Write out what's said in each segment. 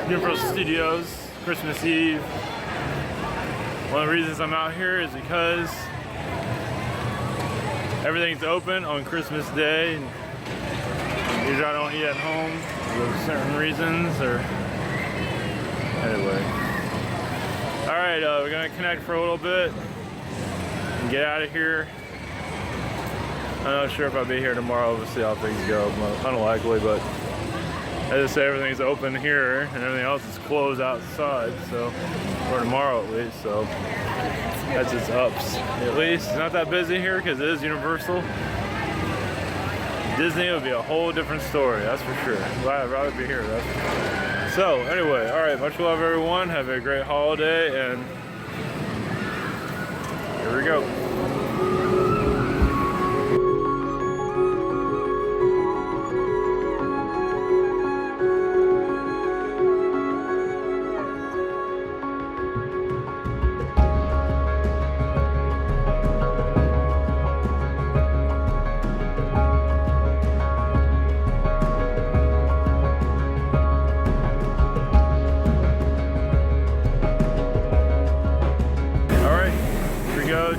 Universal Studios, Christmas Eve. One of the reasons I'm out here is because everything's open on Christmas Day. Usually I don't eat at home for certain reasons, or anyway. Alright, we're gonna connect for a little bit and get out of here. I'm not sure if I'll be here tomorrow. We'll see how things go. Unlikely, but as I say, everything's open here and everything else is closed outside, so, or tomorrow at least, so that's its ups. At least it's not that busy here because it is Universal. Disney would be a whole different story, that's for sure. I'd rather be here, that's for sure. So anyway, alright, much love everyone, have a great holiday, and here we go.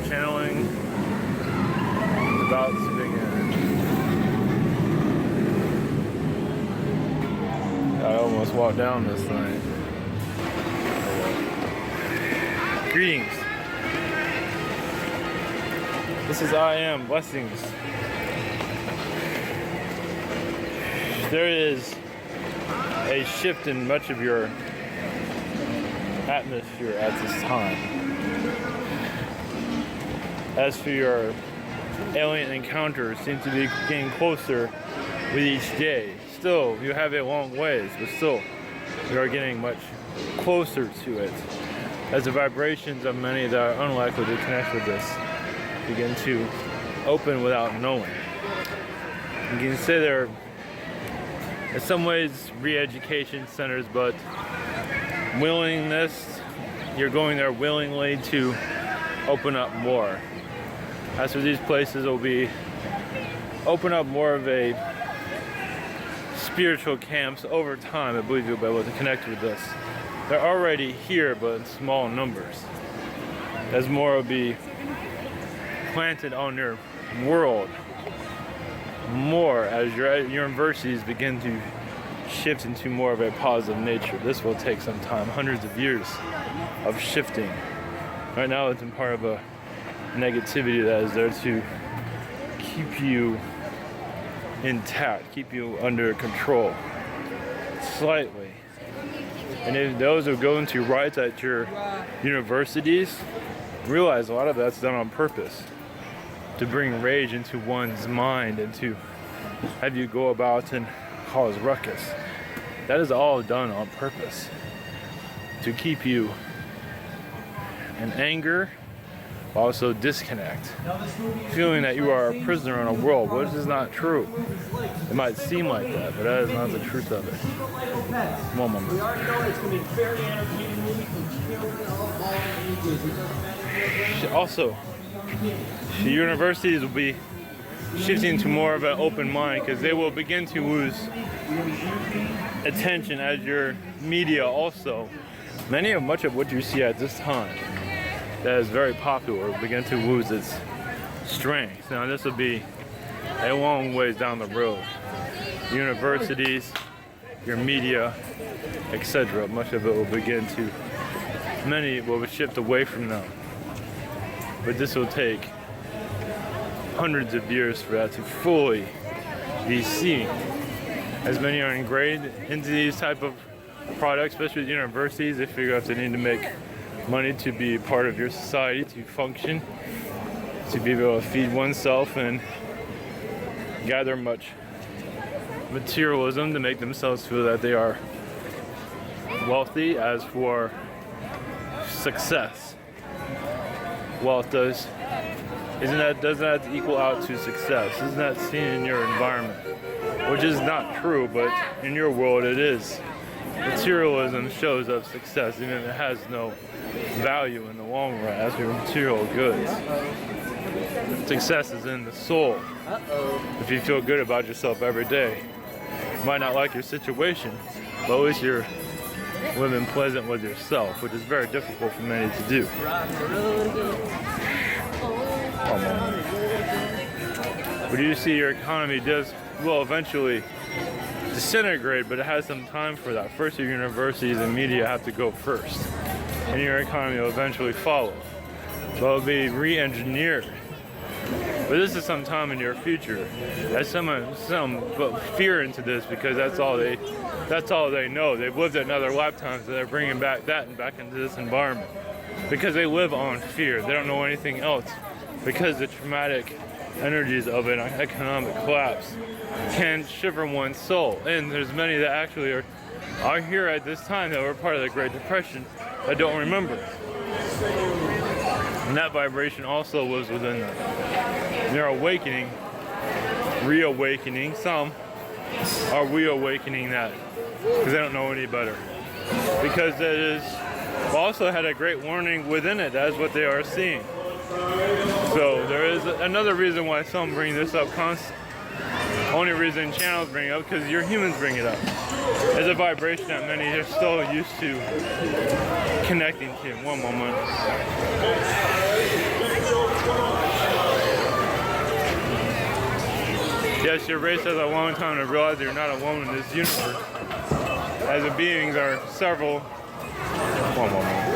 Channeling is about to begin. I almost walked down this thing. Greetings. This is I Am Blessings. There is a shift in much of your atmosphere at this time. As for your alien encounters, seem to be getting closer with each day. Still, you have a long ways, but still, you are getting much closer to it. As the vibrations of many that are unlikely to connect with this begin to open without knowing. You can say they're, in some ways, re-education centers, but willingness, you're going there willingly to open up more. As for these places, will be open up more of a spiritual camps over time. I believe you'll be able to connect with this. They're already here, but in small numbers. As more will be planted on your world, more as your universities begin to shift into more of a positive nature. This will take some time, hundreds of years of shifting. Right now, it's in part of a negativity that is there to keep you intact, keep you under control, slightly. And if those who go into rights at your universities, realize a lot of that's done on purpose, to bring rage into one's mind and to have you go about and cause ruckus. That is all done on purpose, to keep you in anger, also disconnect, feeling that you are a prisoner in a world, which is not true. It might seem like that, but that is not the truth of it. One moment. Also, the universities will be shifting to more of an open mind because they will begin to lose attention as your media also. Much of what you see at this time that is very popular will begin to lose its strength. Now this will be a long ways down the road. Universities, your media, etc. Much of it will begin to, many will shift away from them. But this will take hundreds of years for that to fully be seen. As many are ingrained into these type of products, especially with universities, they figure out they need to make money to be part of your society, to function, to be able to feed oneself and gather much materialism to make themselves feel that they are wealthy. As for success, wealth does doesn't that equal out to success? Isn't that seen in your environment? Which is not true, but in your world it is. Materialism shows up success, even if it has no value in the long run as your material goods. Success is in the soul. If you feel good about yourself every day, you might not like your situation, but at least you're living pleasant with yourself, which is very difficult for many to do. Oh man. But you see your economy will eventually disintegrate, but it has some time for that. First, your universities and media have to go first, and your economy will eventually follow. But it'll be re-engineered. But this is some time in your future. As some put fear into this because that's all they know. They've lived it in other lifetimes, so they're bringing back that and back into this environment because they live on fear. They don't know anything else because the traumatic energies of an economic collapse can shiver one's soul. And there's many that actually are here at this time that were part of the Great Depression that don't remember. And that vibration also lives within them. They're awakening, reawakening. Some are reawakening that because they don't know any better. Because that is also had a great warning within it. That's what they are seeing. So there is another reason why some bring this up constantly. Only reason channels bring it up because your humans bring it up. It's a vibration that many are still used to connecting to. One moment. Yes, your race has a long time to realize that you're not alone in this universe. As the beings are several. One moment.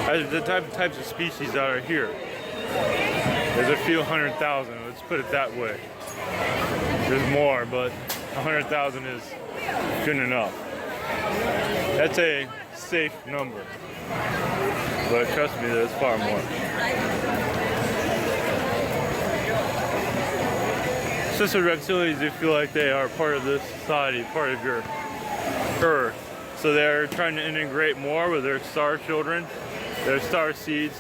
As the types of species that are here, there's a few 100,000. Let's put it that way. There's more, but 100,000 is good enough. That's a safe number, but trust me, there's far more. Sister reptilians, they feel like they are part of this society, part of your Earth. So they're trying to integrate more with their star children, their star seeds,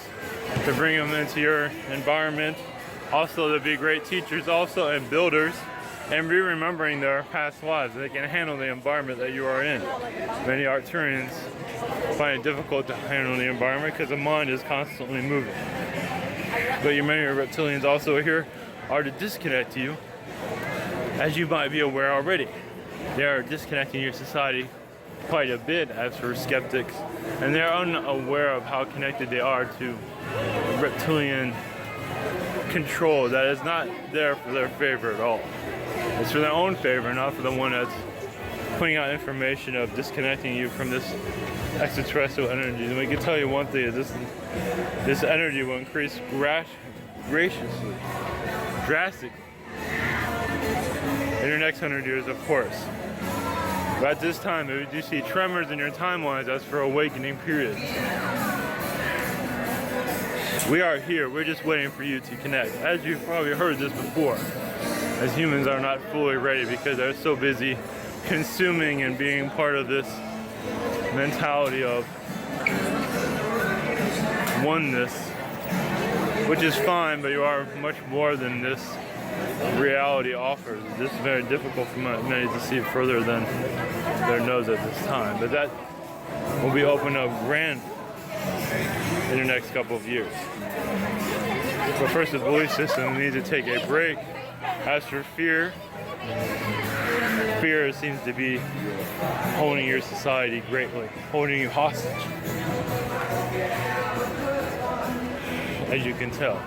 to bring them into your environment. Also, to be great teachers also and builders, and be remembering their past lives. They can handle the environment that you are in. Many Arcturians find it difficult to handle the environment because the mind is constantly moving. But many reptilians also here are to disconnect you, as you might be aware already. They are disconnecting your society quite a bit as for skeptics, and they're unaware of how connected they are to reptilian control that is not there for their favor at all. It's for their own favor, not for the one that's putting out information of disconnecting you from this extraterrestrial energy. And we can tell you one thing, is this energy will increase drastically in your next 100 years, of course. But at this time, if you see tremors in your timelines, that's for awakening periods. We are here, we're just waiting for you to connect. As you've probably heard this before, as humans are not fully ready because they're so busy consuming and being part of this mentality of oneness, which is fine, but you are much more than this reality offers. It's just very difficult for many to see further than their nose at this time. But that will be opened up grand in the next couple of years. But first, the belief system needs to take a break. As for fear seems to be holding your society greatly, holding you hostage, as you can tell.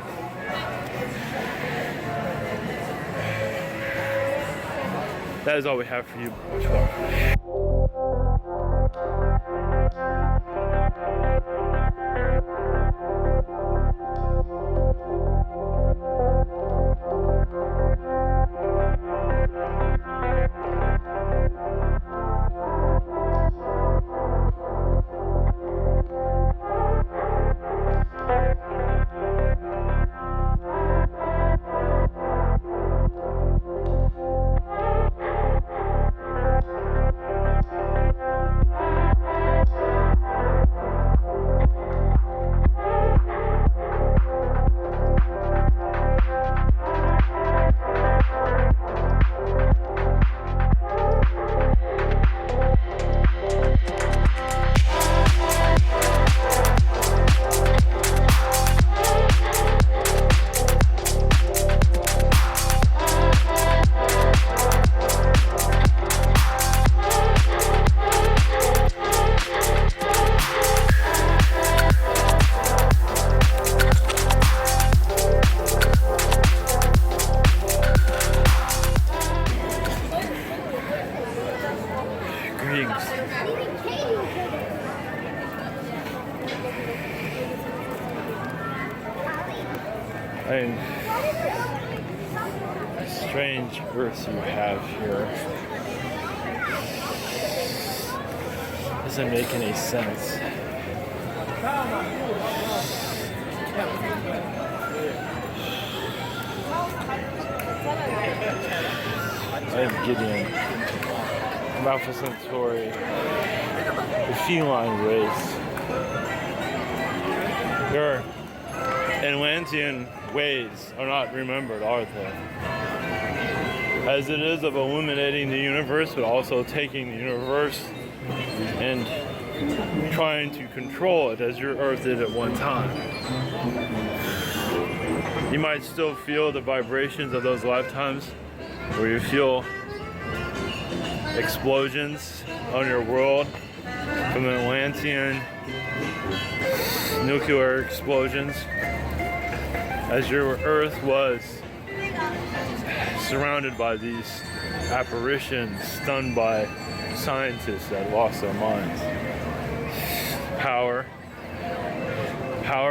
That is all we have for you. Much more. I mean, strange Earth you have here. Doesn't make any sense. I'm Gideon. I'm Alpha Centauri, the Feline race. Your Atlantean ways are not remembered, are they? As it is of illuminating the universe, but also taking the universe and trying to control it as your Earth did at one time. You might still feel the vibrations of those lifetimes, where you feel explosions on your world from the Atlantean nuclear explosions, as your Earth was surrounded by these apparitions, stunned by scientists that lost their minds. Power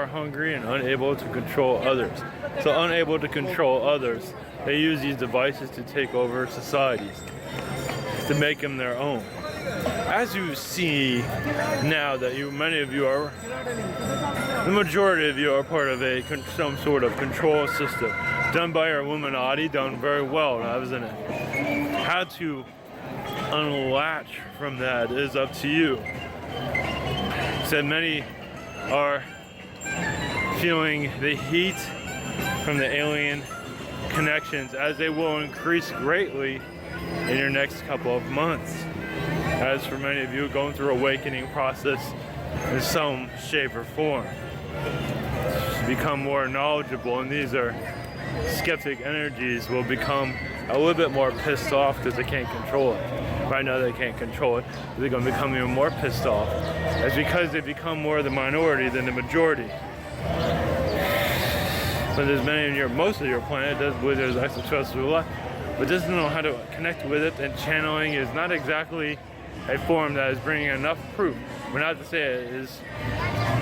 hungry and unable to control others. So unable to control others, they use these devices to take over societies, to make them their own. As you see now that many of you are, the majority of you are part of some sort of control system done by our Illuminati, done very well, isn't it? How to unlatch from that is up to you. Said many are feeling the heat from the alien connections, as they will increase greatly in your next couple of months. As for many of you, going through awakening process in some shape or form, to become more knowledgeable, and these are skeptic energies will become a little bit more pissed off because they can't control it. Right now they can't control it. They're going to become even more pissed off. That's because they become more the minority than the majority. So there's most of your planet does believe there's extraterrestrial life, but doesn't know how to connect with it, and channeling is not exactly a form that is bringing enough proof. But not to say it is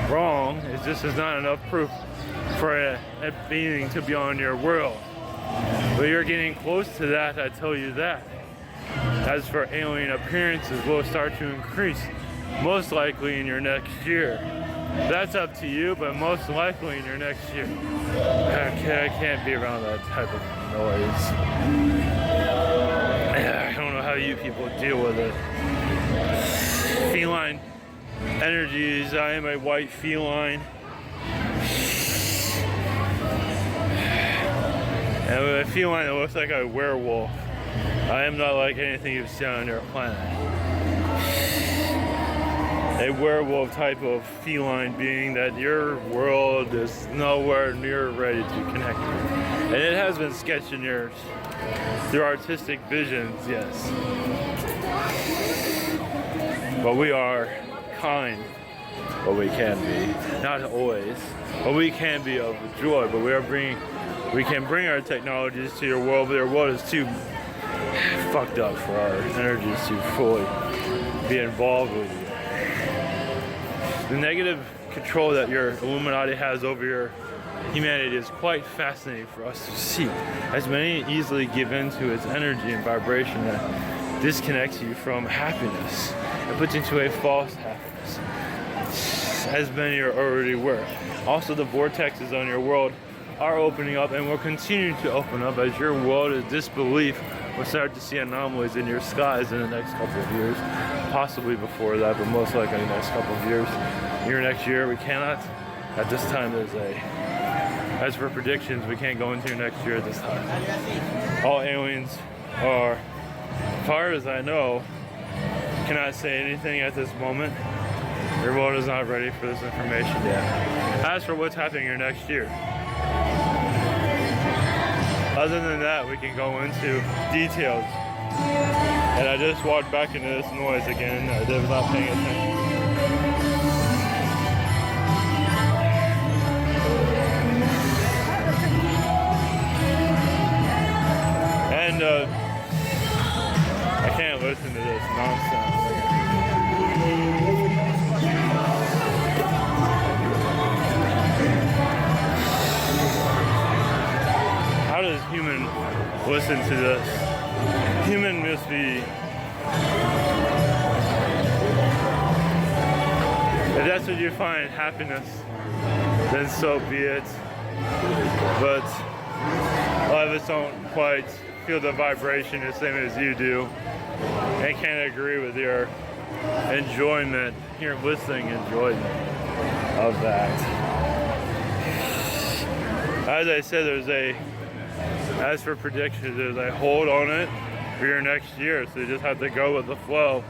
wrong, it just is not enough proof for a being to be on your world. But you're getting close to that, I tell you that. As for alien appearances, will start to increase, most likely in your next year. That's up to you, but most likely in your next year. I can't be around that type of noise. I don't know how you people deal with it. Feline energies, I am a white feline. And with a feline that looks like a werewolf. I am not like anything you've seen on your planet. A werewolf type of feline being that your world is nowhere near ready to connect with. And it has been sketched in yours through artistic visions, yes. But we are kind, but we can be. Not always, but we can be of joy. But we can bring our technologies to your world, but your world is too fucked up for our energies to fully be involved with you. The negative control that your Illuminati has over your humanity is quite fascinating for us to see, as many easily give in to its energy and vibration that disconnects you from happiness and puts you into a false happiness, as many are already were. Also, the vortexes on your world are opening up and will continue to open up as your world of disbelief will start to see anomalies in your skies in the next couple of years, possibly before that, but most likely in the next couple of years. Your next year, we cannot. At this time, as for predictions, we can't go into next year at this time. All aliens are, as far as I know, cannot say anything at this moment. Your world is not ready for this information yet. As for what's happening here next year, other than that, we can go into details. And I just walked back into this noise again. I was not paying attention. And I can't listen to this nonsense. listen to this. Human must be. If that's what you find happiness, then so be it. But a lot of us don't quite feel the vibration the same as you do, and can't agree with your enjoyment, your listening enjoyment of that. As I said, as for predictions, there's a hold on it for your next year, so you just have to go with the flow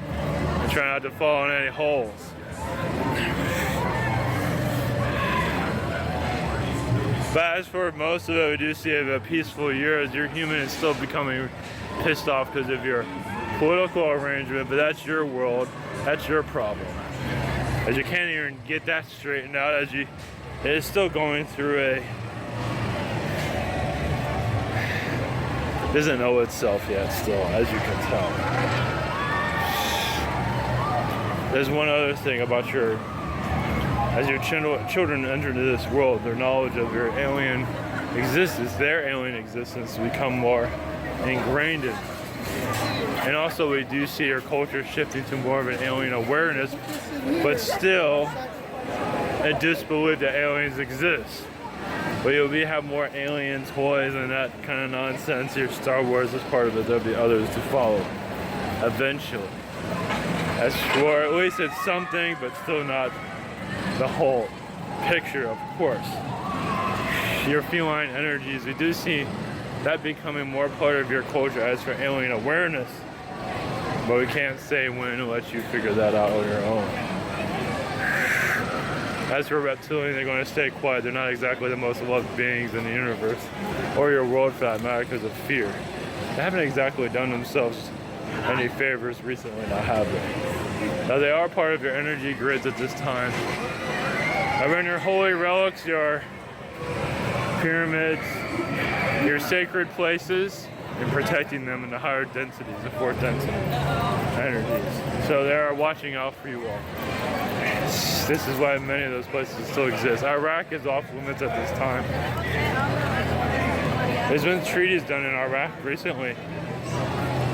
and try not to fall in any holes. But as for most of it, we do see a peaceful year as your human is still becoming pissed off because of your political arrangement, but that's your world, that's your problem. As you can't even get that straightened out, as it is still going through it doesn't know itself yet still, as you can tell. There's one other thing about as your children enter into this world, their knowledge of your alien existence, their alien existence, become more ingrained in. And also we do see your culture shifting to more of an alien awareness, but still a disbelief that aliens exist. But you'll have more alien toys and that kind of nonsense. Your Star Wars is part of it. There'll be others to follow eventually. As for at least it's something, but still not the whole picture, of course. Your feline energies, we do see that becoming more part of your culture as for alien awareness, but we can't say when and let you figure that out on your own. As for reptilian, they're going to stay quiet. They're not exactly the most loved beings in the universe, or your world for that matter, because of fear. They haven't exactly done themselves any favors recently, now have they? Now they are part of your energy grids at this time. However, in your holy relics, your pyramids, your sacred places, and protecting them in the higher densities, the fourth density energies. So they are watching out for you all. This is why many of those places still exist. Iraq is off limits at this time. There's been treaties done in Iraq recently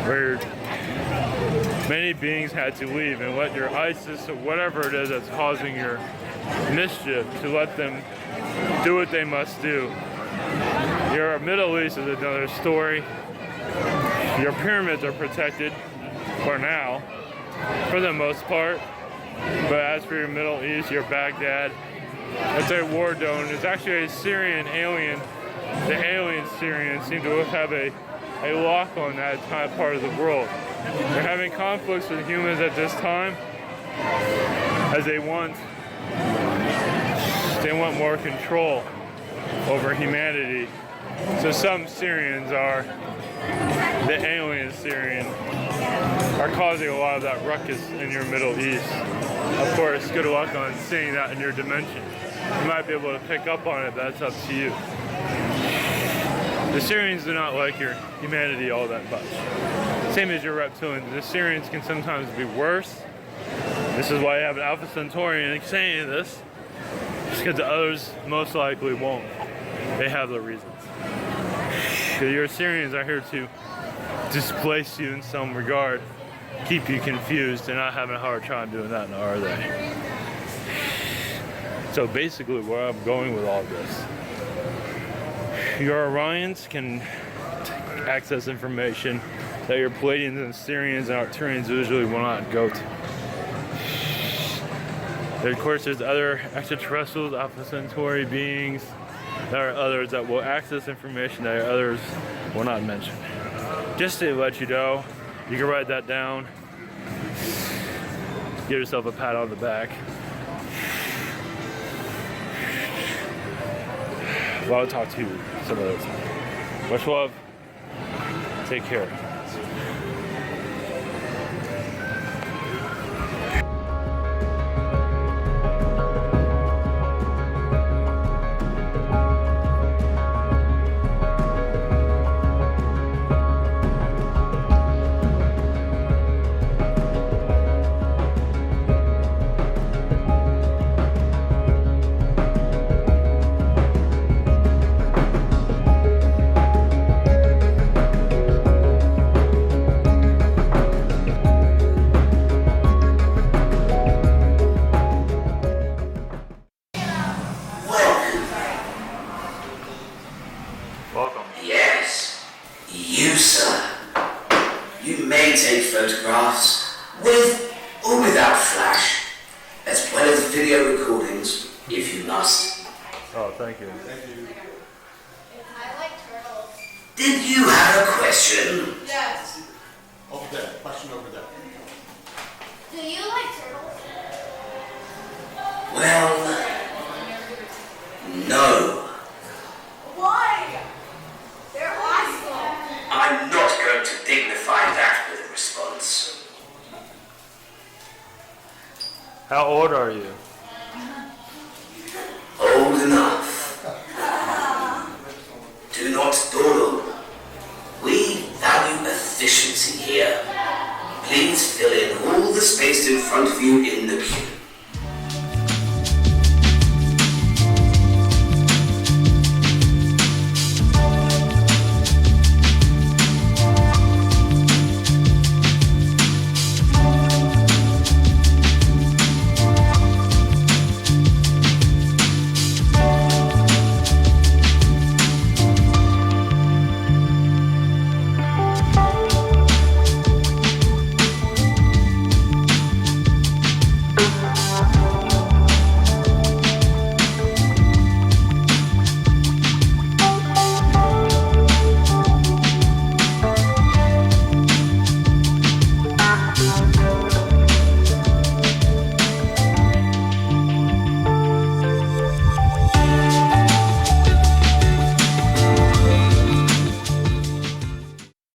where many beings had to leave and let your ISIS or whatever it is that's causing your mischief, to let them do what they must do. Your Middle East is another story. Your pyramids are protected for now, for the most part. But as for your Middle East, your Baghdad, it's a war zone. It's actually a Syrian alien. The alien Syrians seem to have a lock on that part of the world. They're having conflicts with humans at this time, as they want more control over humanity. So some Syrians are, the alien Syrian, are causing a lot of that ruckus in your Middle East. Of course, good luck on seeing that in your dimension. You might be able to pick up on it, but that's up to you. The Syrians do not like your humanity all that much. Same as your reptilians. The Syrians can sometimes be worse. This is why you have an Alpha Centaurian saying this. Just because the others most likely won't. They have their reasons. Your Syrians are here to displace you in some regard, keep you confused. They're not having a hard time doing that now, are they? So basically where I'm going with all this, your Orions can access information that your Palladians and Sirians and Arcturians usually will not go to. Of course, there's other extraterrestrials, Alpha Centauri beings. There are others that will access information that others will not mention. Just to let you know, you can write that down. Give yourself a pat on the back. Well, I'll talk to you some other time. Much love. Take care. photographs, with or without flash, as well as video recordings, if you must. Oh, thank you. I like turtles. Did you have a question? Yes. Over there, question over there. Do you like turtles? Well, no. Why? They're awesome. I'm not going to dignify that with a response. How old are you? Old enough.